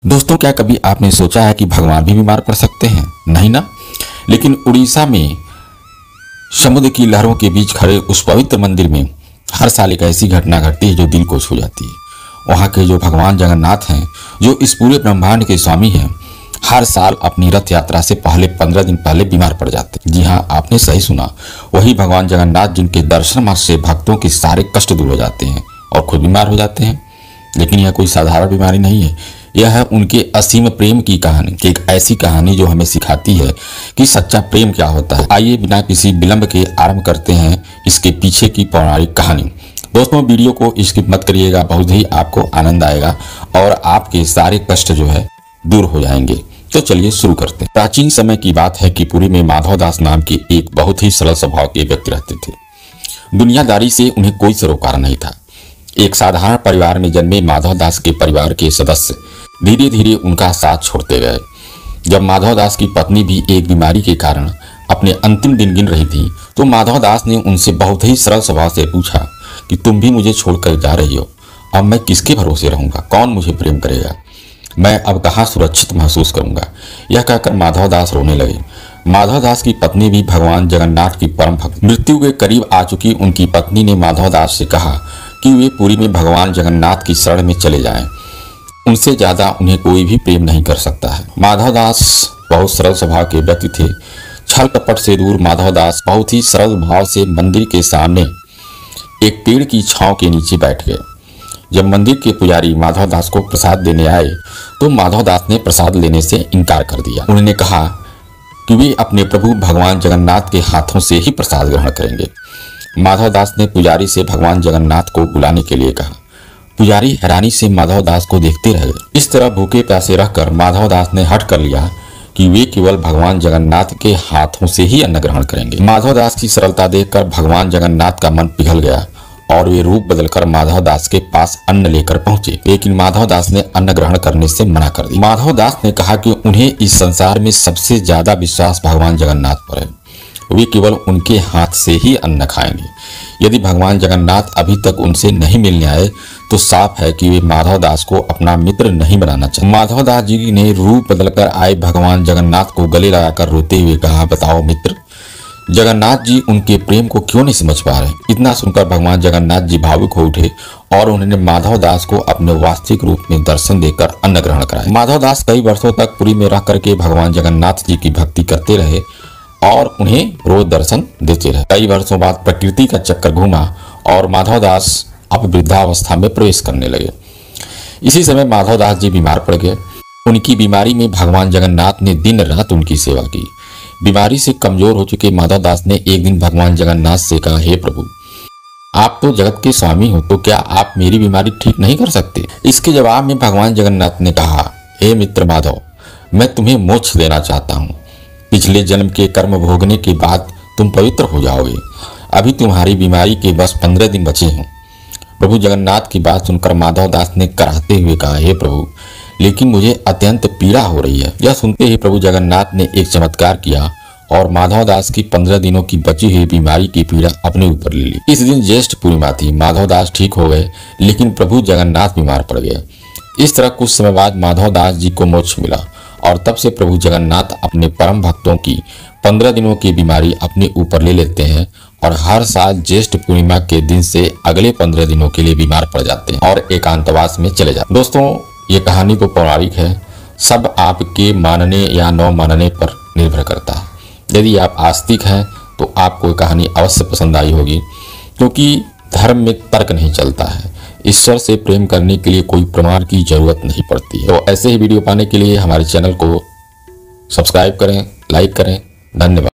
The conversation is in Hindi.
दोस्तों, क्या कभी आपने सोचा है कि भगवान भी बीमार पड़ सकते हैं? नहीं ना। लेकिन उड़ीसा में समुद्र की लहरों के बीच खड़े उस पवित्र मंदिर में हर साल एक ऐसी घटना घटती है जो दिल को छू जाती है। वहाँ के जो भगवान जगन्नाथ हैं, जो इस पूरे ब्रह्मांड के स्वामी हैं, हर साल अपनी रथ यात्रा से पहले 15 दिन पहले बीमार पड़ जाते हैं। जी हाँ, आपने सही सुना। वही भगवान जगन्नाथ जिनके दर्शन मात्र से भक्तों के सारे कष्ट दूर हो जाते हैं और खुद बीमार हो जाते हैं। लेकिन यह कोई साधारण बीमारी नहीं है, यह है उनके असीम प्रेम की कहानी। एक ऐसी कहानी जो हमें सिखाती है कि सच्चा प्रेम क्या होता है। आइए बिना किसी विलंब के आरंभ करते हैं इसके पीछे की पौराणिक कहानी। दोस्तों, वीडियो को स्किप मत करिएगा, बहुत ही आपको आनंद आएगा और आपके सारे कष्ट जो है दूर हो जाएंगे। तो चलिए शुरू करते हैं। प्राचीन समय की बात है कि पुरी में माधव दास नाम के एक बहुत ही सरल स्वभाव के व्यक्ति रहते थे। दुनियादारी से उन्हें कोई सरोकार नहीं था। एक साधारण परिवार में जन्मे माधव दास के परिवार के सदस्य धीरे धीरे उनका साथ छोड़ते गए। जब माधव दास की पत्नी भी एक बीमारी के कारण अपने अंतिम दिन गिन रही थी, तो माधव दास ने उनसे बहुत ही सरल स्वभाव से पूछा कि तुम भी मुझे छोड़कर जा रही हो, अब मैं किसके भरोसे रहूंगा? कौन मुझे प्रेम करेगा? मैं अब कहाँ सुरक्षित महसूस करूंगा? यह कहकर माधव दास रोने लगे। माधव दास की पत्नी भी भगवान जगन्नाथ की परम भक्त। मृत्यु के करीब आ चुकी उनकी पत्नी ने माधव दास से कहा कि वे पुरी में भगवान जगन्नाथ की शरण में चले जाएं। उनसे ज्यादा उन्हें कोई भी प्रेम नहीं कर सकता है। माधव दास बहुत सरल स्वभाव के व्यक्ति थे। छल कपट से दूर माधव दास बहुत ही सरल भाव से मंदिर के सामने एक पेड़ की छांव के नीचे बैठ गए। जब मंदिर के पुजारी माधव दास को प्रसाद देने आए, तो माधव दास ने प्रसाद लेने से इनकार कर दिया। उन्होंने कहा कि वे अपने प्रभु भगवान जगन्नाथ के हाथों से ही प्रसाद ग्रहण करेंगे। माधव दास ने पुजारी से भगवान जगन्नाथ को बुलाने के लिए कहा। पुजारी हैरानी से माधव दास को देखते रह गए। इस तरह भूखे प्यासे रहकर माधव दास ने हट कर लिया कि वे केवल भगवान जगन्नाथ के हाथों से ही अन्न ग्रहण करेंगे। माधव दास की सरलता देखकर भगवान जगन्नाथ का मन पिघल गया और वे रूप बदलकर माधव दास के पास अन्न लेकर पहुंचे। लेकिन माधव दास ने अन्न ग्रहण करने से मना कर दिया। माधव दास ने कहा कि उन्हें इस संसार में सबसे ज्यादा विश्वास भगवान जगन्नाथ पर है। वे केवल उनके हाथ से ही अन्न खाएंगे। यदि भगवान जगन्नाथ अभी तक उनसे नहीं मिलने आए, तो साफ है कि वे माधव दास को अपना मित्र नहीं बनाना चाहते। माधव दास जी ने रूप बदलकर आए भगवान जगन्नाथ को गले लगाकर रोते हुए कहा, बताओ मित्र, जगन्नाथ जी उनके प्रेम को क्यों नहीं समझ पा रहे? इतना सुनकर भगवान जगन्नाथ जी भावुक हो उठे और उन्होंने माधव दास को अपने वास्तविक रूप में दर्शन देकर अन्न ग्रहण कराया। माधव दास कई वर्षों तक पुरी में रह करके भगवान जगन्नाथ जी की भक्ति करते रहे और उन्हें रोज दर्शन देते रहे। कई वर्षों बाद प्रकृति का चक्कर घूमा और माधव दास अब वृद्धावस्था में प्रवेश करने लगे। इसी समय माधव दास जी बीमार पड़ गए। उनकी बीमारी में भगवान जगन्नाथ ने दिन रात उनकी सेवा की। बीमारी से कमजोर हो चुके माधव दास ने एक दिन भगवान जगन्नाथ से कहा, हे प्रभु, आप तो जगत के स्वामी हो, तो क्या आप मेरी बीमारी ठीक नहीं कर सकते? इसके जवाब में भगवान जगन्नाथ ने कहा, हे मित्र माधव, मैं तुम्हें मोक्ष देना चाहता हूँ। पिछले जन्म के कर्म भोगने के बाद तुम पवित्र हो जाओगे। अभी तुम्हारी बीमारी के बस 15 दिन बचे हैं। प्रभु जगन्नाथ की बात सुनकर माधव दास ने कराहते हुए कहा, हे प्रभु, लेकिन मुझे अत्यंत पीड़ा हो रही है। यह सुनते ही प्रभु जगन्नाथ ने एक चमत्कार किया और माधव दास की 15 दिनों की बची हुई बीमारी की पीड़ा अपने ऊपर ले ली। इस दिन ज्येष्ठ पूर्णिमा थी। माधव दास ठीक हो गए, लेकिन प्रभु जगन्नाथ बीमार पड़ गए। इस तरह कुछ समय बाद माधव दास जी को मोक्ष मिला और तब से प्रभु जगन्नाथ अपने परम भक्तों की 15 दिनों की बीमारी अपने ऊपर ले लेते हैं और हर साल ज्येष्ठ पूर्णिमा के दिन से अगले 15 दिनों के लिए बीमार पड़ जाते हैं और एकांतवास में चले जाते हैं। दोस्तों, ये कहानी तो पौराणिक है, सब आपके मानने या न मानने पर निर्भर करता है। यदि आप आस्तिक हैं तो आपको कहानी अवश्य पसंद आई होगी, क्योंकि धर्म में तर्क नहीं चलता है। ईश्वर से प्रेम करने के लिए कोई प्रमाण की जरूरत नहीं पड़ती है। तो ऐसे ही वीडियो पाने के लिए हमारे चैनल को सब्सक्राइब करें, लाइक करें। धन्यवाद।